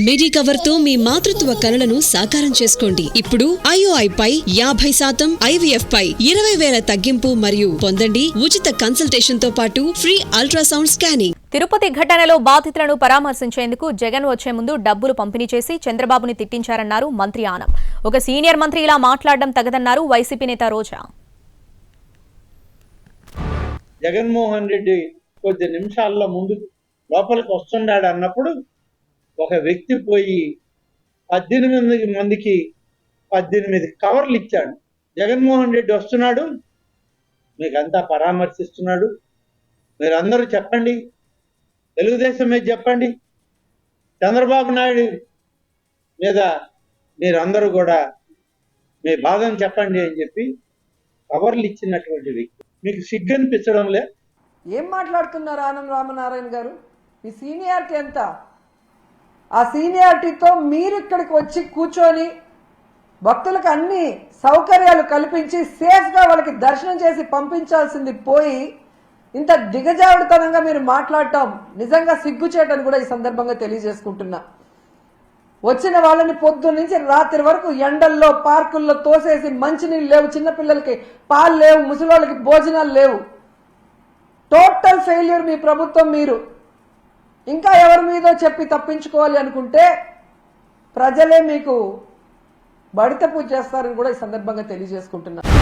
Medicover తో మీ మాతృత్వ కలలను సాకారం చేసుకోండి. ఇప్పుడు IOI పై 50%, IVF పై 20,000 తగ్గింపు మరియు పొందండి ఉచిత కన్సల్టేషన్ తో పాటు ఫ్రీ అల్ట్రాసౌండ్ స్కానింగ్. తిరుపతి ఘటనలో బాధితులను పరామర్శించేందుకు జగన్ వచ్చే ముందు డబ్బులు పంపిణీ చేసి చంద్రబాబుని తిట్టించారన్నారు మంత్రి ఆనం. ఒక సీనియర్ మంత్రి ఇలా మాట్లాడడం తగదన్నారు వైసీపీ నేత రోజా. జగన్మోహన్ రెడ్డి కొద్ది నిమిషాల్లో ముందు లోపలికి వస్తున్నాడు అన్నప్పుడు ఒక వ్యక్తి పోయి 18 మందికి 18 కవర్లు ఇచ్చాడు. జగన్మోహన్ రెడ్డి వస్తున్నాడు, మీకంతా పరామర్శిస్తున్నాడు, మీరందరూ చెప్పండి, తెలుగుదేశం మీద చెప్పండి, చంద్రబాబు నాయుడు మీద మీరందరూ కూడా మీ బాధను చెప్పండి అని చెప్పి కవర్లు ఇచ్చినటువంటి వ్యక్తి. మీకు సిగ్గు అనిపించడం లే? ఏం మాట్లాడుతున్నారు ఆనం రామనారాయణ గారు? మీ సీనియారిటీ ఎంత? ఆ సీనియారిటీతో మీరు ఇక్కడికి వచ్చి కూర్చొని భక్తులకు అన్ని సౌకర్యాలు కల్పించి సేఫ్గా వాళ్ళకి దర్శనం చేసి పంపించాల్సింది పోయి ఇంత దిగజారుడుతనంగా మీరు మాట్లాడటం నిజంగా సిగ్గుచేటని కూడా ఈ సందర్భంగా తెలియజేసుకుంటున్నా. వచ్చిన వాళ్ళని పొద్దున్న నుంచి రాత్రి వరకు ఎండల్లో పార్కుల్లో తోసేసి మంచినీళ్ళు లేవు, చిన్నపిల్లలకి పాలు లేవు, ముసలోళ్ళకి భోజనాలు లేవు. టోటల్ ఫెయిల్యూర్ మీ ప్రభుత్వం. మీరు ఇంకా ఎవరి మీదో చెప్పి తప్పించుకోవాలి అనుకుంటే ప్రజలే మీకు బడిత పూజ చేస్తారని కూడా ఈ సందర్భంగా తెలియజేసుకుంటున్నారు.